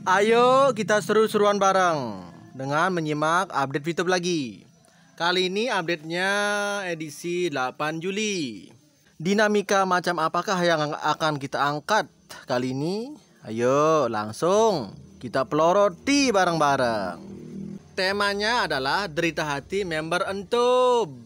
Ayo kita seru-seruan bareng dengan menyimak update YouTube lagi. Kali ini update-nya edisi 8 Juli. Dinamika macam apakah yang akan kita angkat kali ini? Ayo langsung kita peloroti bareng-bareng. Temanya adalah derita hati member Entub.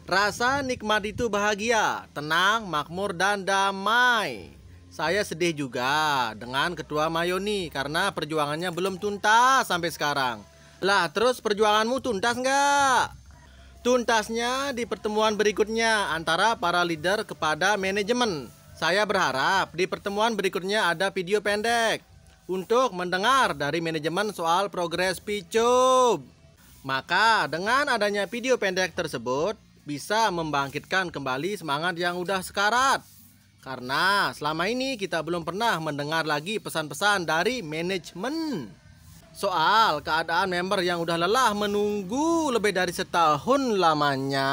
Rasa nikmat itu bahagia, tenang, makmur, dan damai. Saya sedih juga dengan Ketua Mayoni karena perjuangannya belum tuntas sampai sekarang. Lah terus perjuanganmu tuntas nggak? Tuntasnya di pertemuan berikutnya antara para leader kepada manajemen. Saya berharap di pertemuan berikutnya ada video pendek untuk mendengar dari manajemen soal progres Picup. Maka dengan adanya video pendek tersebut bisa membangkitkan kembali semangat yang udah sekarat. Karena selama ini kita belum pernah mendengar lagi pesan-pesan dari manajemen soal keadaan member yang udah lelah menunggu lebih dari setahun lamanya.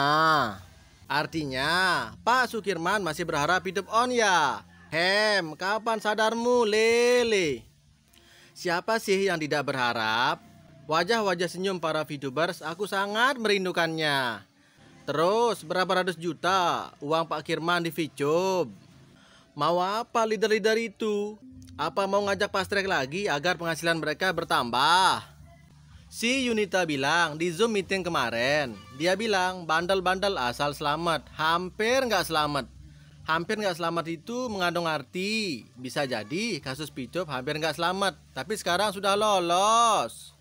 Artinya Pak Sukirman masih berharap hidup on ya. Kapan sadarmu lele? Siapa sih yang tidak berharap? Wajah-wajah senyum para VTubers aku sangat merindukannya. Terus berapa ratus juta uang Pak Kirman di VTube? Mau apa leader-leader itu? Apa mau ngajak fast track lagi agar penghasilan mereka bertambah? Si Yunita bilang di Zoom meeting kemarin, dia bilang bandel-bandel asal selamat, hampir nggak selamat. Hampir nggak selamat itu mengandung arti bisa jadi kasus Picup hampir nggak selamat, tapi sekarang sudah lolos.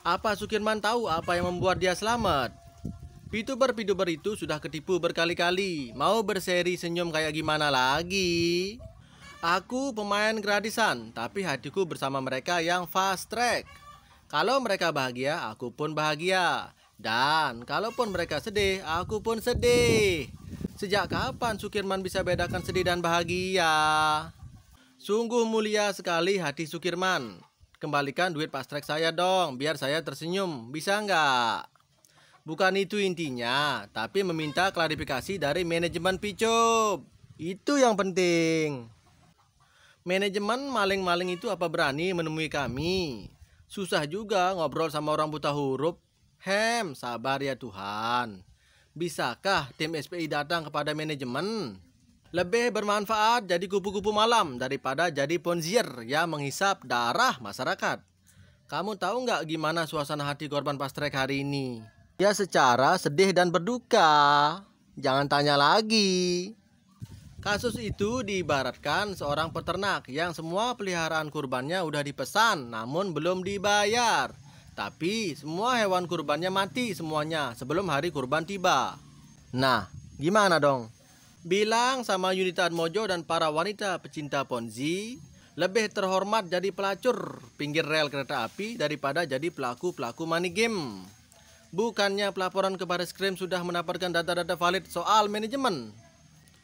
Apa Sukirman tahu apa yang membuat dia selamat? VTuber itu sudah ketipu berkali-kali. Mau berseri senyum kayak gimana lagi? Aku pemain gratisan, tapi hatiku bersama mereka yang fast track. Kalau mereka bahagia, aku pun bahagia. Dan kalaupun mereka sedih, aku pun sedih. Sejak kapan Sukirman bisa bedakan sedih dan bahagia? Sungguh mulia sekali hati Sukirman. Kembalikan duit fast track saya dong, biar saya tersenyum. Bisa nggak? Bukan itu intinya, tapi meminta klarifikasi dari manajemen Picup. Itu yang penting. Manajemen maling-maling itu apa berani menemui kami? Susah juga ngobrol sama orang buta huruf. Sabar ya Tuhan. Bisakah tim SPI datang kepada manajemen? Lebih bermanfaat jadi kupu-kupu malam daripada jadi ponzier yang menghisap darah masyarakat. Kamu tahu nggak gimana suasana hati korban fast track hari ini? Ya secara sedih dan berduka. Jangan tanya lagi. Kasus itu diibaratkan seorang peternak yang semua peliharaan kurbannya udah dipesan namun belum dibayar. Tapi semua hewan kurbannya mati semuanya sebelum hari kurban tiba. Nah, gimana dong? Bilang sama Yunita Atmojo dan para wanita pecinta Ponzi, lebih terhormat jadi pelacur pinggir rel kereta api daripada jadi pelaku-pelaku money game. Bukannya pelaporan ke Barreskrim sudah mendapatkan data-data valid soal manajemen?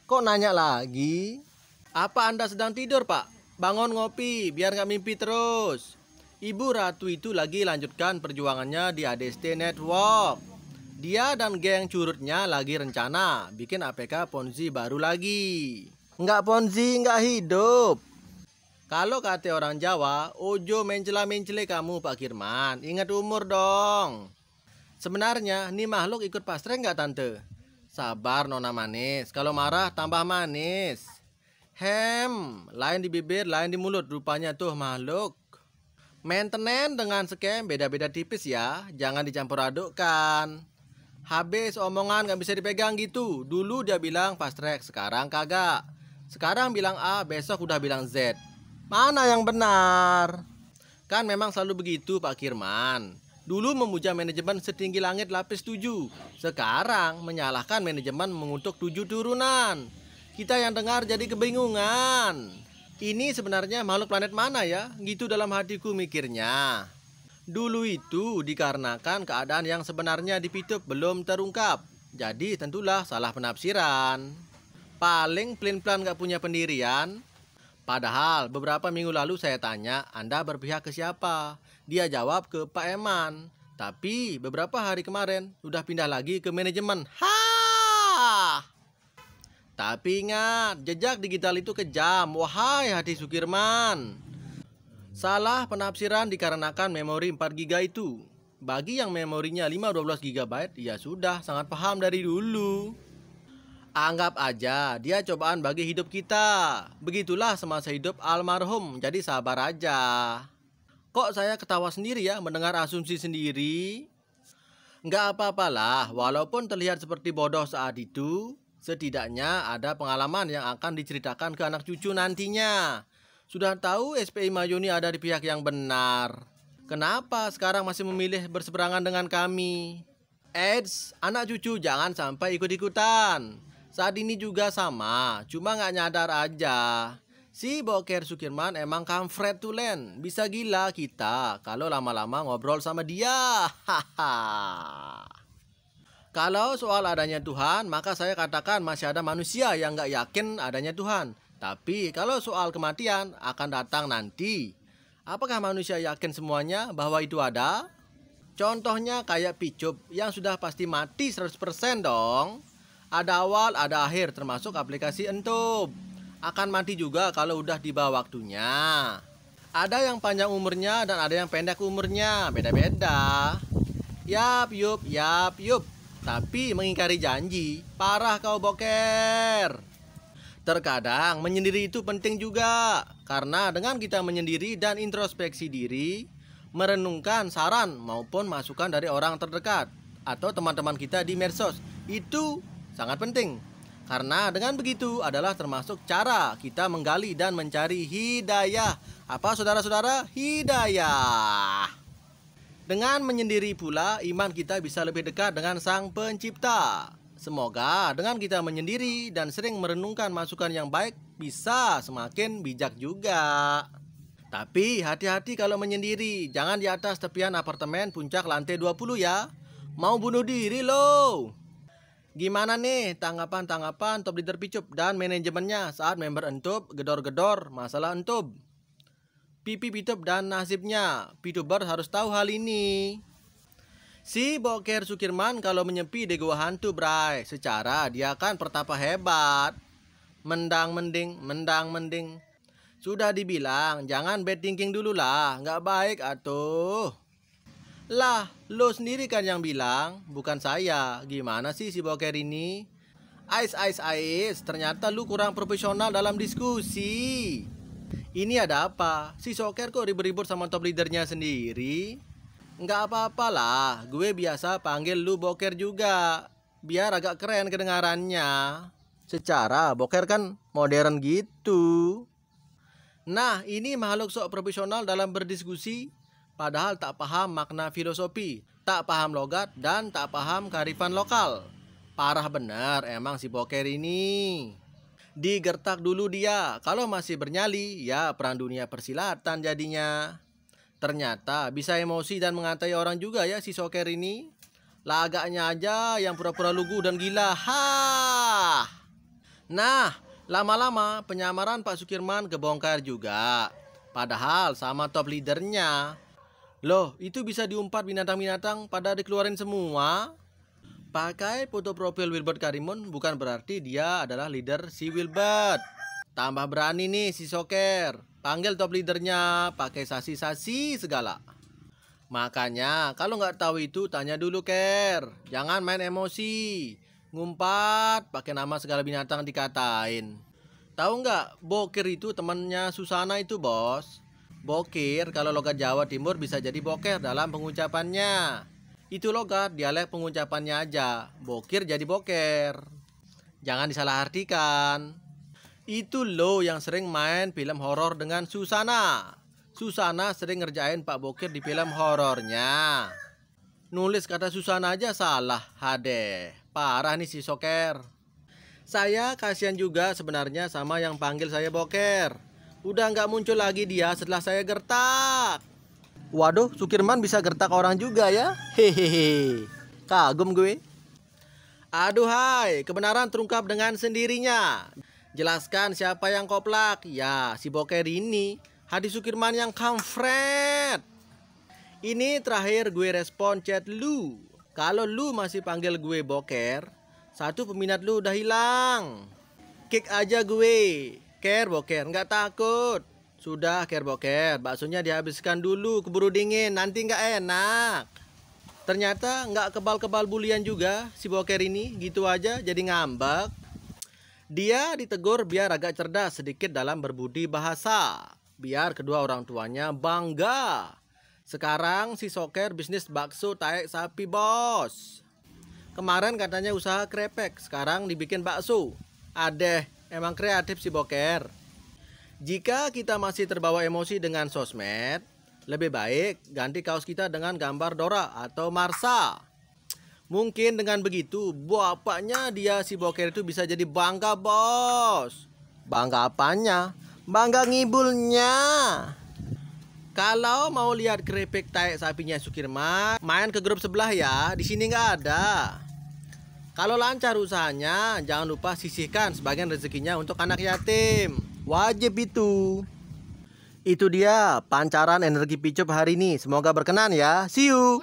Kok nanya lagi? Apa Anda sedang tidur, Pak? Bangun ngopi, biar nggak mimpi terus. Ibu Ratu itu lagi lanjutkan perjuangannya di ADST Network. Dia dan geng curutnya lagi rencana bikin APK Ponzi baru lagi. Nggak Ponzi, nggak hidup. Kalau kata orang Jawa, ojo mencela-mencele kamu Pak Kirman. Ingat umur dong. Sebenarnya, nih makhluk ikut fast track nggak tante? Sabar nona manis, kalau marah tambah manis. Lain di bibir, lain di mulut, rupanya tuh makhluk. Maintenance dengan scam beda-beda tipis ya, jangan dicampur adukkan. Habis omongan nggak bisa dipegang gitu. Dulu dia bilang fast track, sekarang kagak. Sekarang bilang A, besok udah bilang Z. Mana yang benar? Kan memang selalu begitu Pak Kirman. Dulu memuja manajemen setinggi langit lapis 7. Sekarang menyalahkan manajemen mengutuk 7 turunan. Kita yang dengar jadi kebingungan. Ini sebenarnya makhluk planet mana ya? Gitu dalam hatiku mikirnya. Dulu itu dikarenakan keadaan yang sebenarnya di Picup belum terungkap. Jadi tentulah salah penafsiran. Paling pelin-pelan gak punya pendirian. Padahal beberapa minggu lalu saya tanya, Anda berpihak ke siapa? Dia jawab ke Pak Eman. Tapi beberapa hari kemarin udah pindah lagi ke manajemen. Tapi ingat, jejak digital itu kejam. Wahai hati Sukirman. Salah penafsiran dikarenakan memori 4 GB itu. Bagi yang memorinya 512 GB, ya sudah sangat paham dari dulu. Anggap aja dia cobaan bagi hidup kita. Begitulah semasa hidup almarhum, jadi sabar aja. Kok saya ketawa sendiri ya mendengar asumsi sendiri? Nggak apa-apalah, walaupun terlihat seperti bodoh saat itu, setidaknya ada pengalaman yang akan diceritakan ke anak cucu nantinya. Sudah tahu SPI Mayuni ada di pihak yang benar. Kenapa sekarang masih memilih berseberangan dengan kami? Eits, anak cucu jangan sampai ikut-ikutan. Saat ini juga sama, cuma nggak nyadar aja. Si Boker Sukirman emang kampret tulen. Bisa gila kita kalau lama-lama ngobrol sama dia. Haha. Kalau soal adanya Tuhan, maka saya katakan masih ada manusia yang nggak yakin adanya Tuhan. Tapi kalau soal kematian akan datang nanti. Apakah manusia yakin semuanya bahwa itu ada? Contohnya kayak Picup yang sudah pasti mati 100% dong. Ada awal, ada akhir, termasuk aplikasi Entub. Akan mati juga kalau udah tiba waktunya. Ada yang panjang umurnya dan ada yang pendek umurnya, beda-beda. Yap, yup. Tapi mengingkari janji, parah kau Boker. Terkadang menyendiri itu penting juga. Karena dengan kita menyendiri dan introspeksi diri, merenungkan saran maupun masukan dari orang terdekat atau teman-teman kita di medsos, itu sangat penting. Karena dengan begitu adalah termasuk cara kita menggali dan mencari hidayah. Apa saudara-saudara? Hidayah. Dengan menyendiri pula, iman kita bisa lebih dekat dengan Sang Pencipta. Semoga dengan kita menyendiri dan sering merenungkan masukan yang baik, bisa semakin bijak juga. Tapi hati-hati kalau menyendiri, jangan di atas tepian apartemen puncak lantai 20 ya. Mau bunuh diri loh. Gimana nih tanggapan top leader Picup dan manajemennya saat member Entub gedor-gedor masalah Entub? Pipi Picup dan nasibnya, Pituber harus tahu hal ini. Si Boker Sukirman kalau menyepi di gua hantu bray, secara dia kan pertapa hebat. Mendang mending. Sudah dibilang jangan bad thinking dulu lah, nggak baik atuh. Lah, lo sendiri kan yang bilang, bukan saya. Gimana sih si Boker ini? Ais, ternyata lu kurang profesional dalam diskusi. Ini ada apa? Si Soker kok ribut-ribut sama top leadernya sendiri? Nggak apa-apalah, gue biasa panggil lu Boker juga. Biar agak keren kedengarannya. Secara Boker kan modern gitu. Nah, ini makhluk sok profesional dalam berdiskusi. Padahal tak paham makna filosofi, tak paham logat, dan tak paham kearifan lokal. Parah bener emang si Boker ini. Digertak dulu dia, kalau masih bernyali, ya perang dunia persilatan jadinya. Ternyata bisa emosi dan mengatai orang juga ya si Soker ini. Lagaknya aja yang pura-pura lugu dan gila. Hah. Nah, lama-lama penyamaran Pak Sukirman kebongkar juga. Padahal sama top leadernya. Loh, itu bisa diumpat binatang-binatang pada dikeluarin semua. Pakai foto profil Wilbert Karimun bukan berarti dia adalah leader si Wilbert. Tambah berani nih si Soker. Panggil top leadernya pakai sasi-sasi segala. Makanya kalau nggak tahu itu tanya dulu Ker. Jangan main emosi. Ngumpat pakai nama segala binatang dikatain. Tahu nggak, Boker itu temannya Susana itu bos. Bokir kalau logat Jawa Timur bisa jadi boker dalam pengucapannya. Itu logat dialek pengucapannya aja. Bokir jadi boker. Jangan disalahartikan. Itu lo yang sering main film horor dengan Susana. Susana sering ngerjain Pak Bokir di film horornya. Nulis kata Susana aja salah. Hade, parah nih si Soker. Saya kasihan juga sebenarnya sama yang panggil saya Boker. Udah nggak muncul lagi dia setelah saya gertak. Waduh, Sukirman bisa gertak orang juga ya. Hehehe. Kagum gue. Aduh hai, kebenaran terungkap dengan sendirinya. Jelaskan siapa yang koplak. Ya, si Boker ini. Hadi Sukirman yang kampret. Ini terakhir gue respon chat lu. Kalau lu masih panggil gue Boker, satu peminat lu udah hilang. Kick aja gue. Boker, nggak takut. Sudah, Ker Boker, baksonya dihabiskan dulu, keburu dingin, nanti nggak enak. Ternyata nggak kebal-kebal bulian juga si Boker ini, gitu aja jadi ngambek. Dia ditegur biar agak cerdas sedikit dalam berbudi bahasa, biar kedua orang tuanya bangga. Sekarang si Soker bisnis bakso taek sapi, bos. Kemarin katanya usaha krepek, sekarang dibikin bakso. Adeh, emang kreatif si Boker. Jika kita masih terbawa emosi dengan sosmed, lebih baik ganti kaos kita dengan gambar Dora atau Marsa. Mungkin dengan begitu, bapaknya dia si Boker itu bisa jadi bangga, bos. Bangga apanya? Bangga ngibulnya. Kalau mau lihat keripik taek sapinya Sukirman, main ke grup sebelah ya, di sini nggak ada. Kalau lancar usahanya, jangan lupa sisihkan sebagian rezekinya untuk anak yatim. Wajib itu. Itu dia pancaran energi picup hari ini. Semoga berkenan ya. See you.